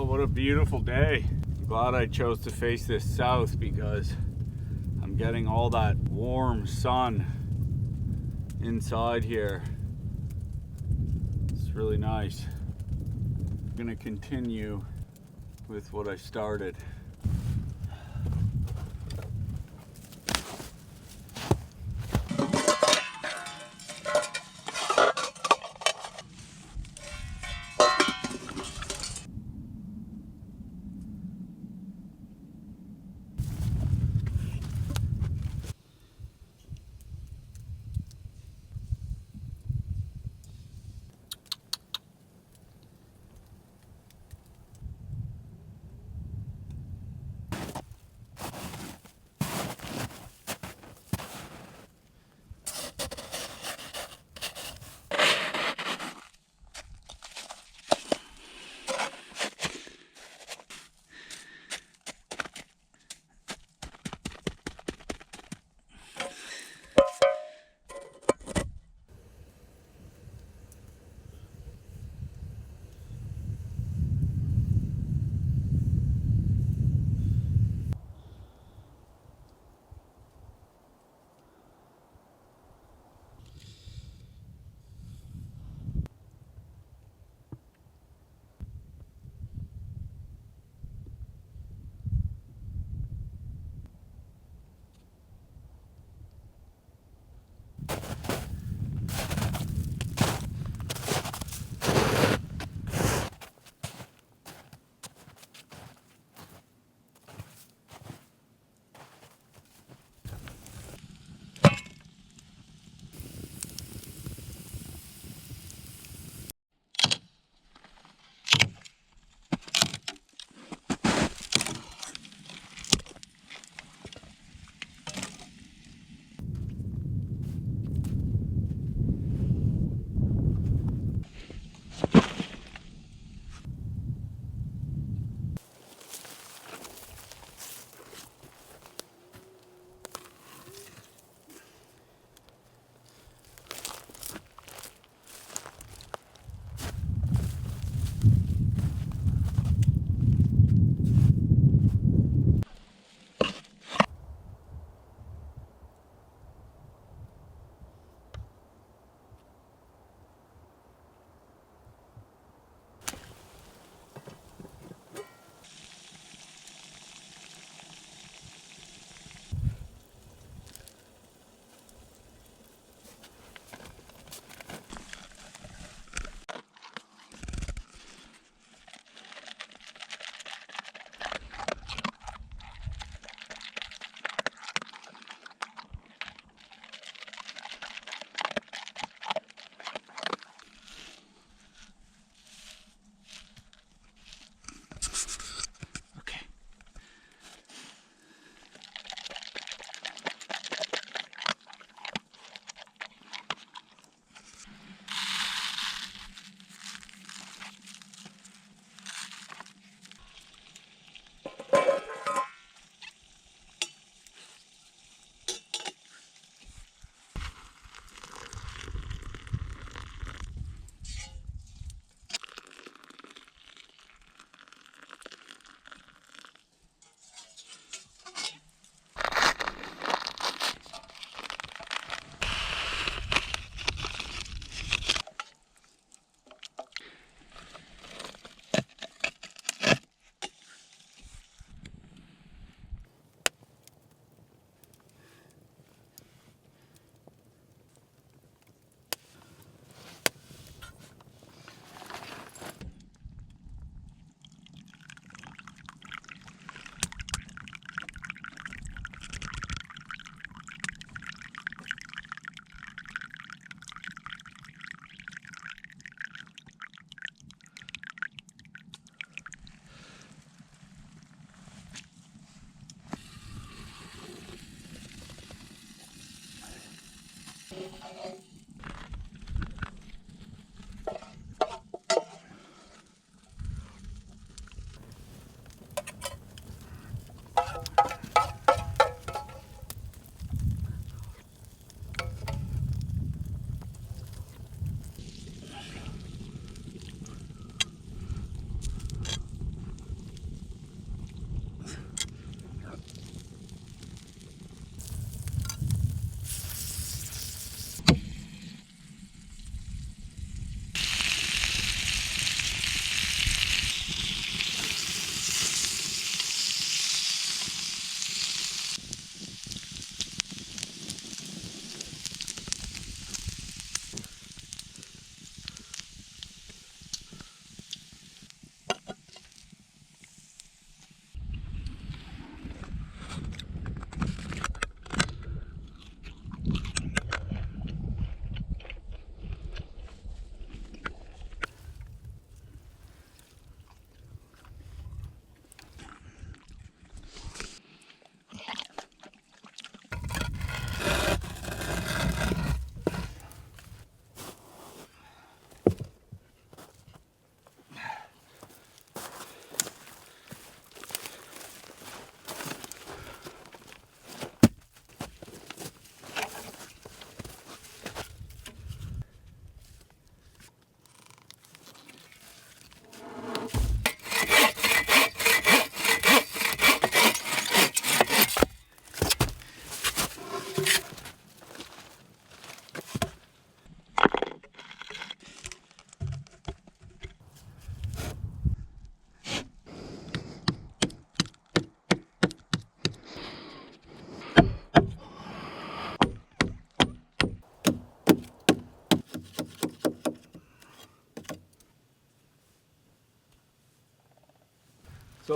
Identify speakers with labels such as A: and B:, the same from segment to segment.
A: what a beautiful day. I'm glad I chose to face this south because I'm getting all that warm sun inside here. It's really nice. I'm gonna continue with what I started.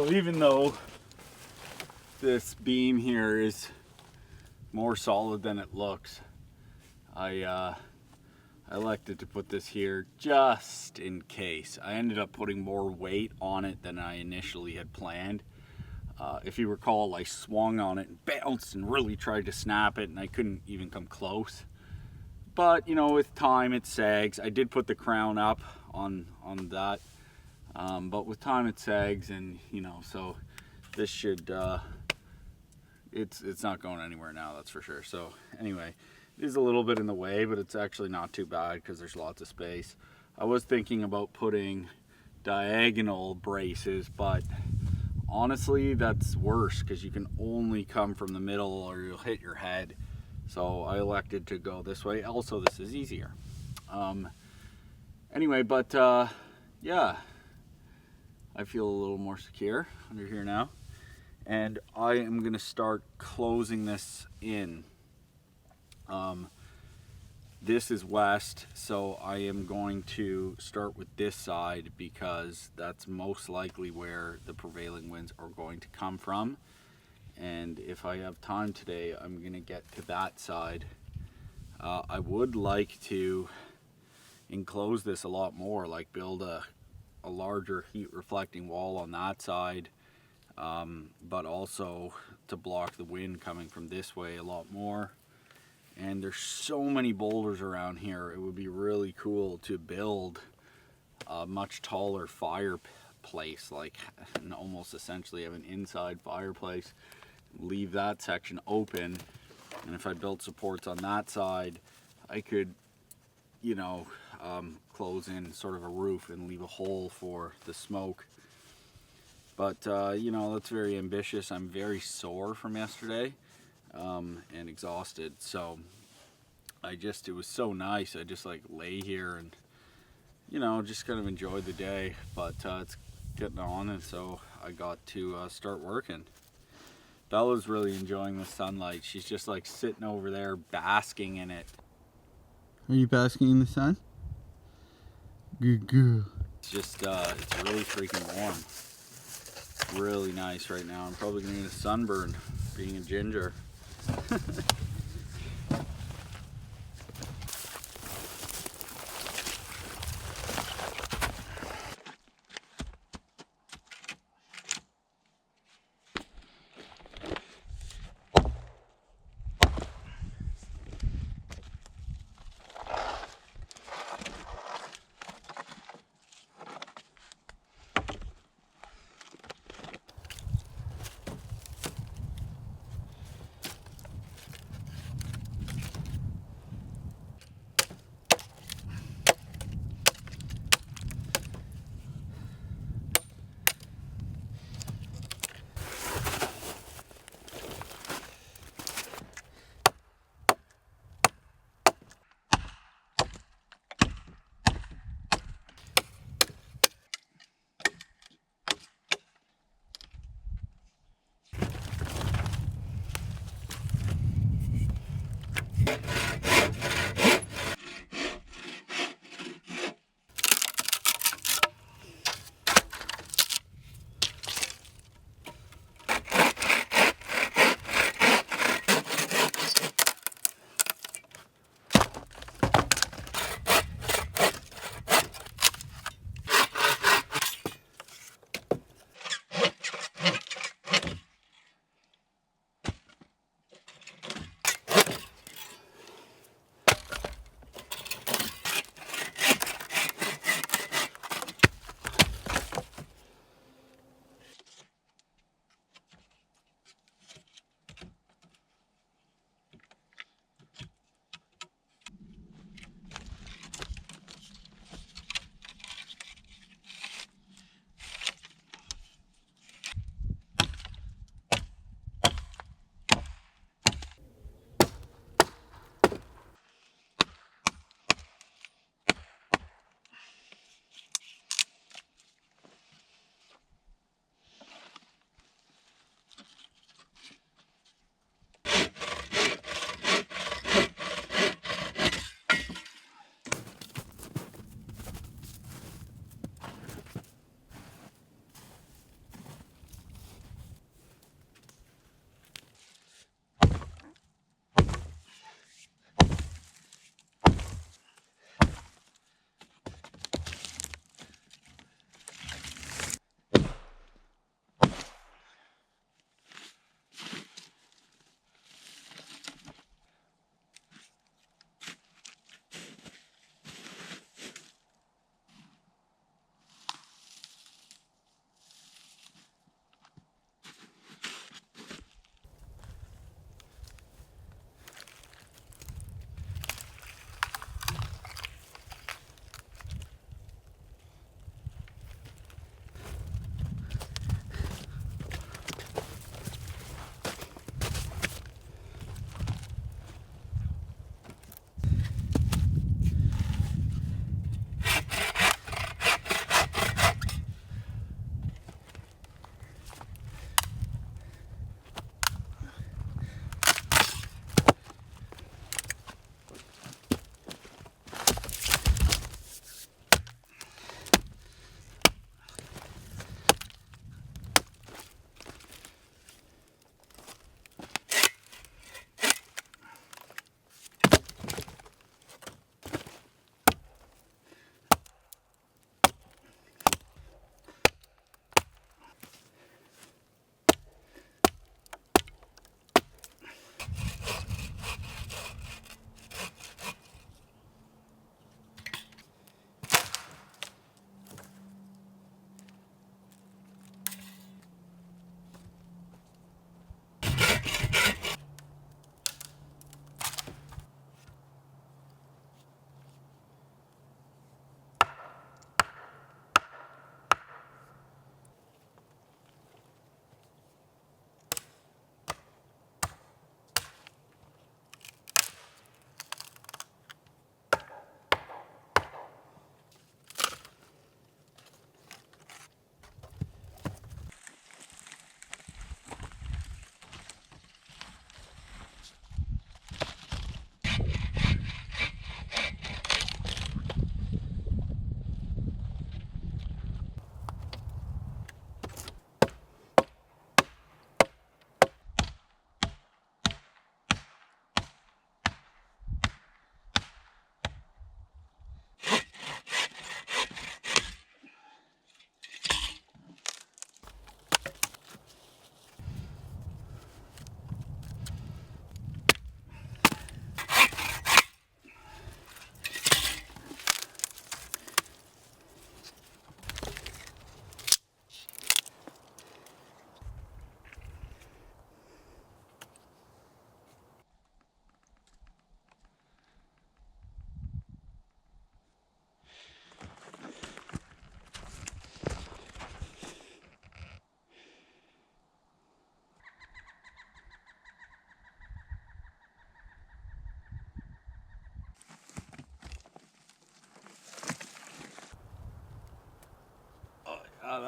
A: So even though this beam here is more solid than it looks, I elected to put this here just in case. I ended up putting more weight on it than I initially had planned. If you recall, I swung on it and bounced and really tried to snap it, and I couldn't even come close. But you know, with time it sags. I did put the crown up on that, but with time it sags, and you know, so this should it's not going anywhere now, that's for sure. So anyway, it is a little bit in the way, but it's actually not too bad because there's lots of space. I was thinking about putting diagonal braces, but honestly that's worse because you can only come from the middle or you'll hit your head. So I elected to go this way. Also, this is easier. Anyway, but yeah, I feel a little more secure under here now. And I am gonna start closing this in. This is west, so I am going to start with this side because that's most likely where the prevailing winds are going to come from. And if I have time today, I'm gonna get to that side. I would like to enclose this a lot more, like build a larger heat reflecting wall on that side, but also to block the wind coming from this way a lot more. And there's so many boulders around here, it would be really cool to build a much taller fireplace, like, and almost essentially have an inside fireplace, leave that section open, and if I built supports on that side, I could, you know, close in sort of a roof and leave a hole for the smoke. But you know, that's very ambitious. I'm very sore from yesterday and exhausted, so it was so nice. I just like lay here and, you know, just kind of enjoyed the day. But it's getting on, and so I got to start working. Bella's really enjoying the sunlight. She's just like sitting over there basking in it.
B: Are you basking in the sun? Good girl.
A: It's just it's really freaking warm. Really nice right now. I'm probably gonna get a sunburn being a ginger.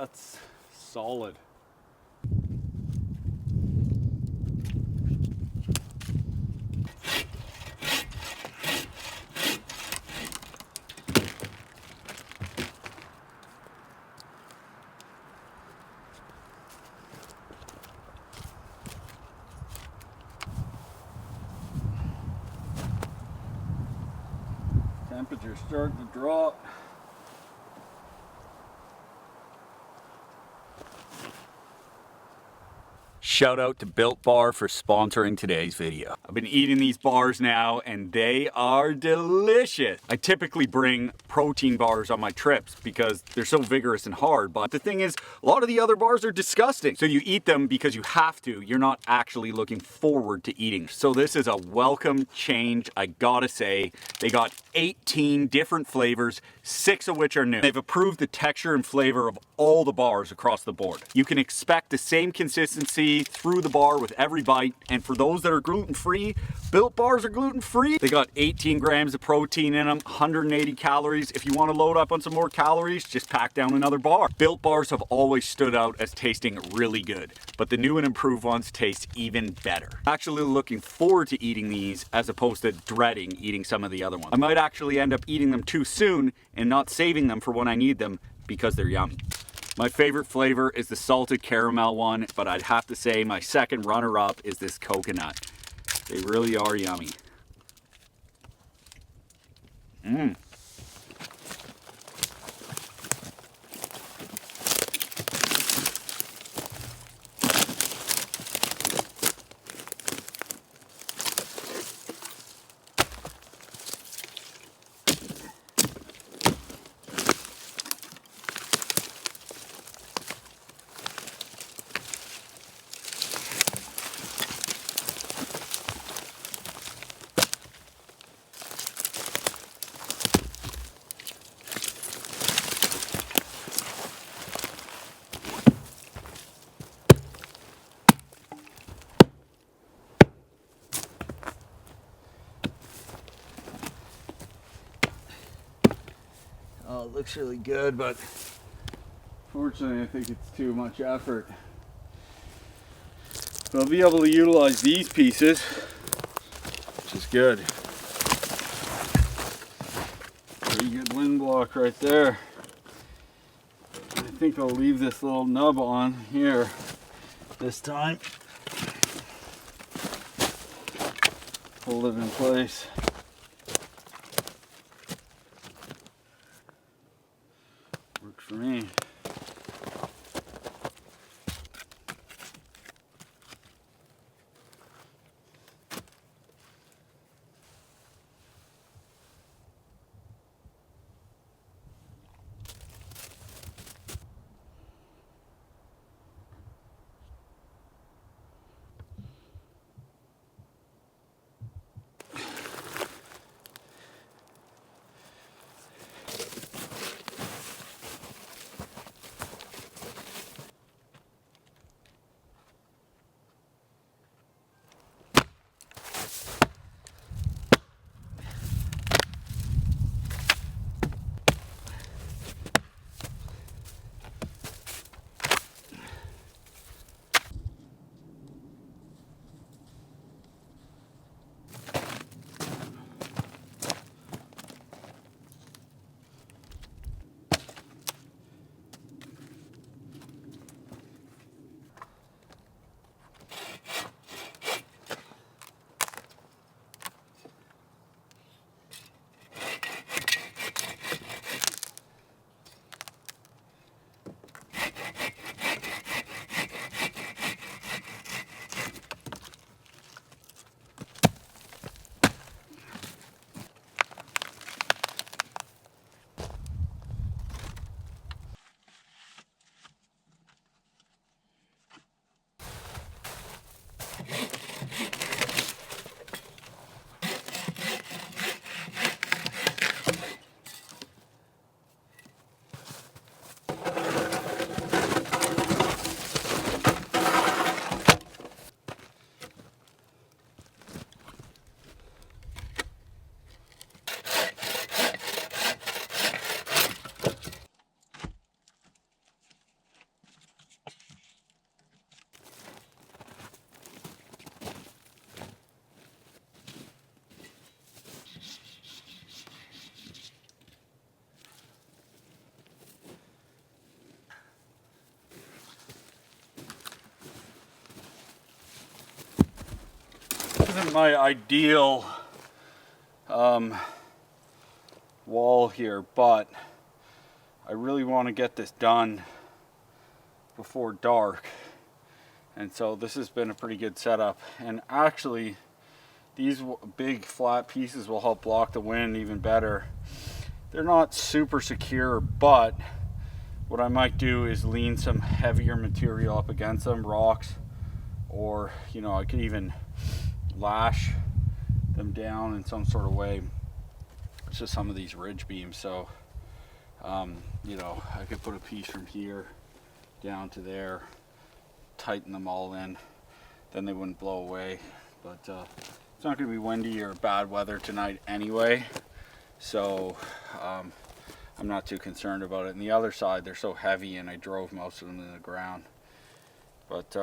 A: That's solid. Temperature's starting to drop. Shout out to Built Bar for sponsoring today's video. I've been eating these bars now and they are delicious. I typically bring protein bars on my trips because they're so vigorous and hard, but the thing is, a lot of the other bars are disgusting. So you eat them because you have to. You're not actually looking forward to eating. So this is a welcome change, I gotta say. They got 18 different flavors, 6 of which are new. They've improved the texture and flavor of all the bars across the board. You can expect the same consistency through the bar with every bite, and for those that are gluten-free, Built Bars are gluten-free. They got 18 grams of protein in them, 180 calories. If you want to load up on some more calories, just pack down another bar. Built Bars have always stood out as tasting really good, but the new and improved ones taste even better. Actually looking forward to eating these as opposed to dreading eating some of the other ones. I might actually end up eating them too soon and not saving them for when I need them because they're yummy. My favorite flavor is the salted caramel one, but I'd have to say my second runner-up is this coconut. They really are yummy. Mmm. Oh, it looks really good, but fortunately I think it's too much effort. But I'll be able to utilize these pieces, which is good. Pretty good wind block right there. I think I'll leave this little nub on here this time. Hold it in place. Works for me. my ideal wall here, but I really want to get this done before dark, and so this has been a pretty good setup. And actually these big flat pieces will help block the wind even better. They're not super secure, but what I might do is lean some heavier material up against them, rocks, or you know, I could even lash them down in some sort of way to some of these ridge beams. So you know, I could put a piece from here down to there, tighten them all in, then they wouldn't blow away. But it's not going to be windy or bad weather tonight anyway, so I'm not too concerned about it. And the other side, they're so heavy, and I drove most of them in the ground. But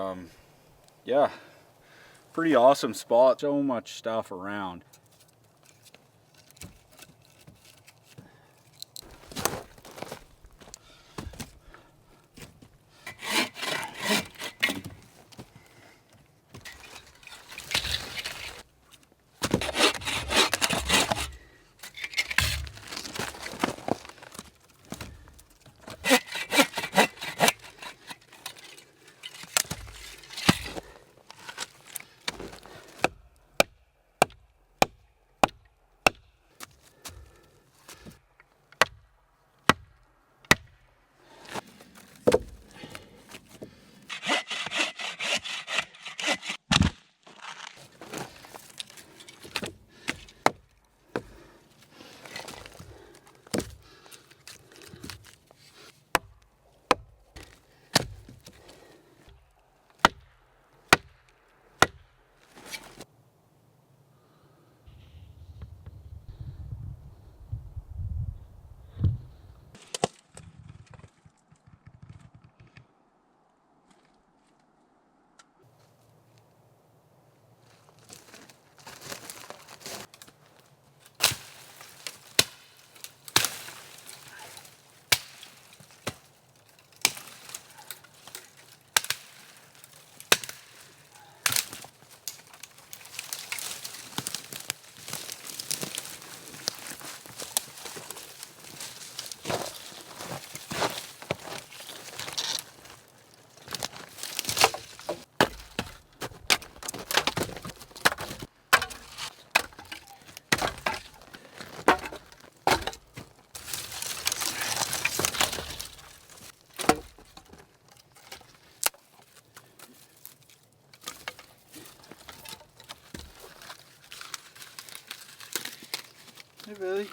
A: yeah, pretty awesome spot. So much stuff around. Hey, Billy.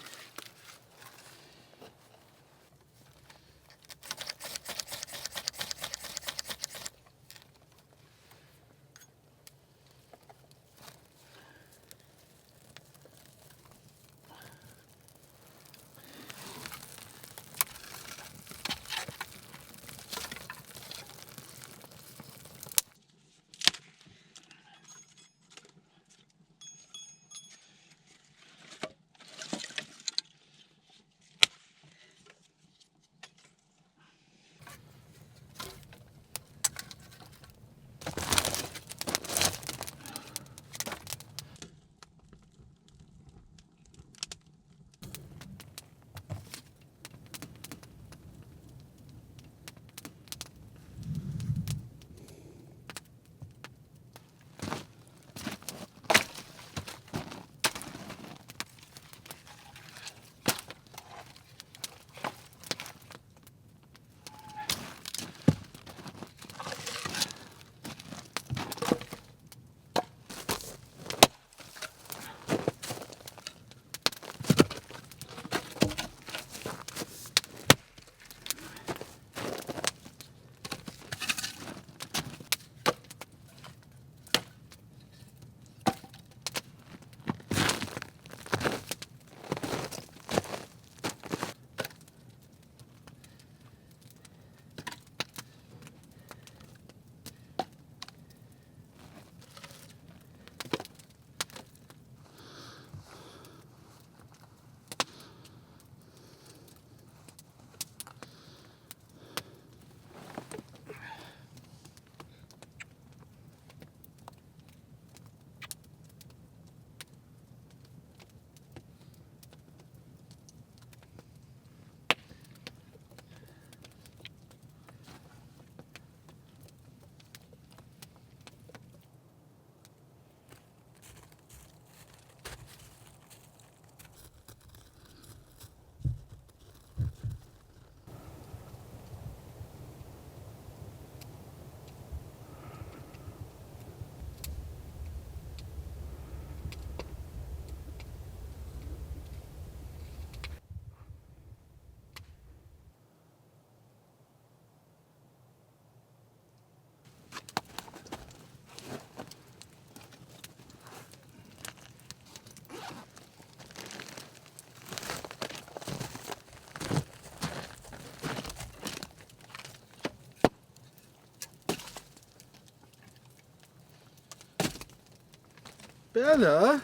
B: Bella?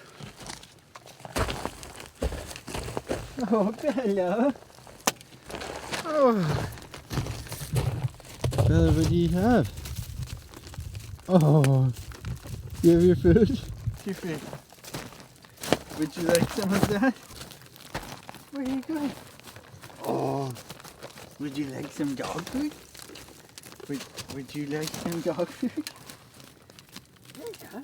B: Oh, Bella. Oh. Bella, what do you have? Oh. You have your food? Your food. Would you like some of that? Where are you going? Oh. Would you like some dog food? Would you like some dog food? Yeah.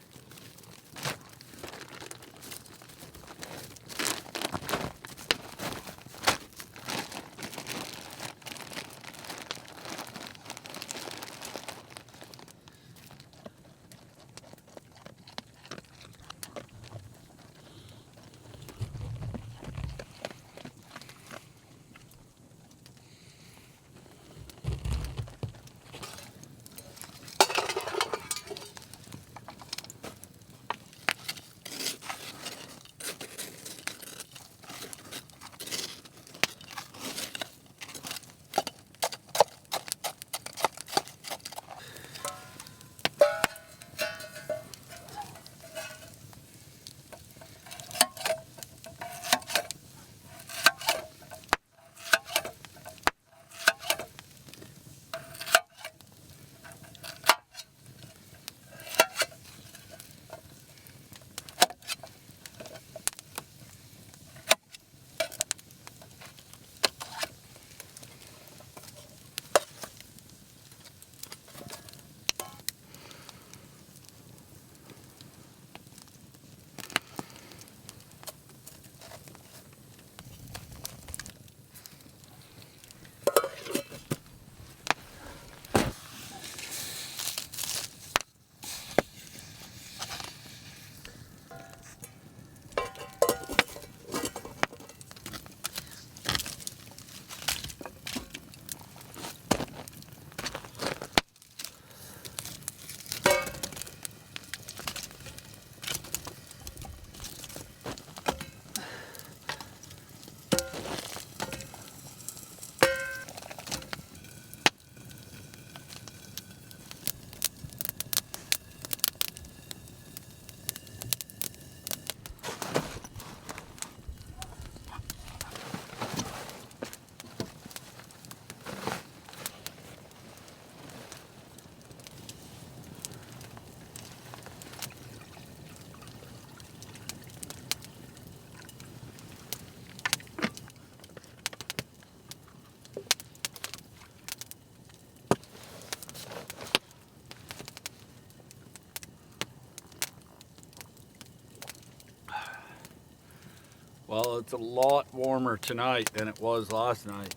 A: Well, it's a lot warmer tonight than it was last night.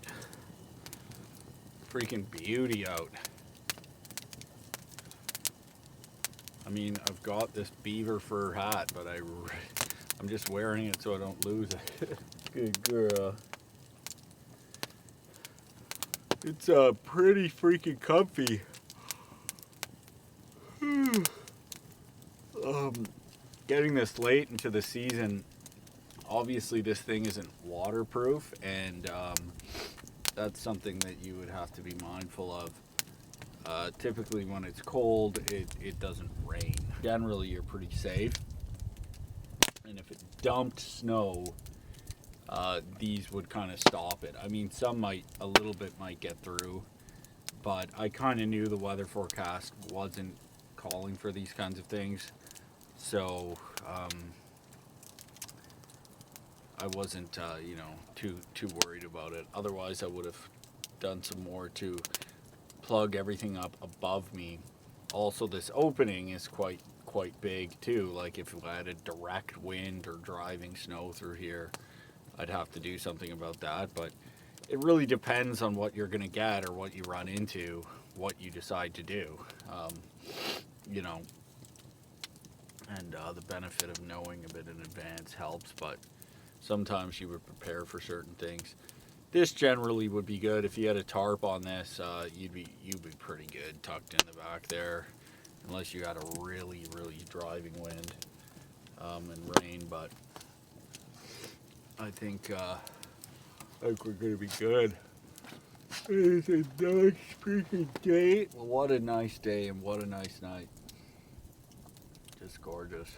A: Freaking beauty out. I mean, I've got this beaver fur hat, but I'm just wearing it so I don't lose it. Good girl. It's pretty freaking comfy. Getting this late into the season, obviously this thing isn't waterproof, and that's something that you would have to be mindful of. Typically when it's cold, it doesn't rain. Generally, you're pretty safe. And if it dumped snow, these would kind of stop it. I mean, a little bit might get through, but I kind of knew the weather forecast wasn't calling for these kinds of things. So, I wasn't, too worried about it. Otherwise, I would have done some more to plug everything up above me. Also, this opening is quite big too. Like if I had a direct wind or driving snow through here, I'd have to do something about that. But it really depends on what you're gonna get or what you run into, what you decide to do. And the benefit of knowing a bit in advance helps, but sometimes you would prepare for certain things. This generally would be good if you had a tarp on this. You'd be pretty good tucked in the back there, unless you had a really driving wind and rain. But I think we're gonna be good. It's a nice freaking day. Well, what a nice day and what a nice night. Just gorgeous.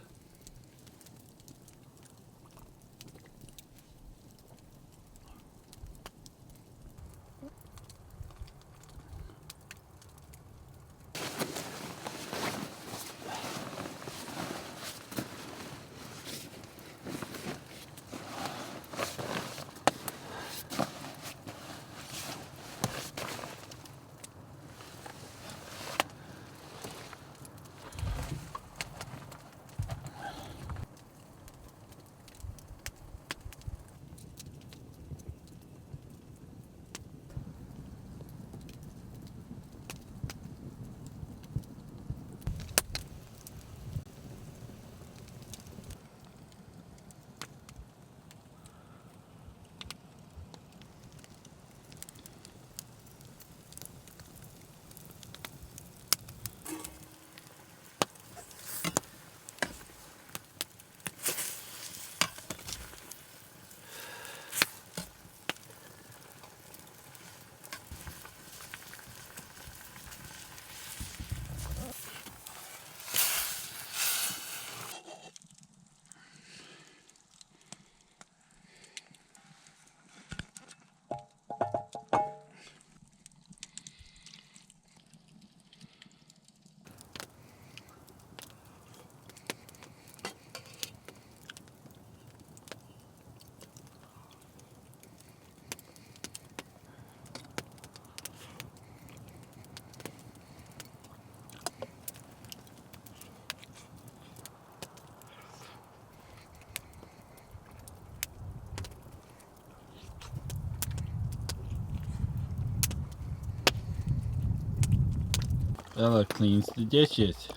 A: Ella cleans the dishes.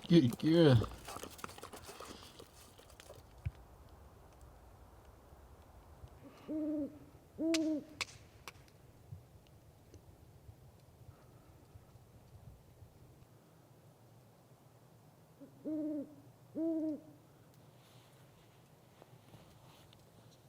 A: Good girl.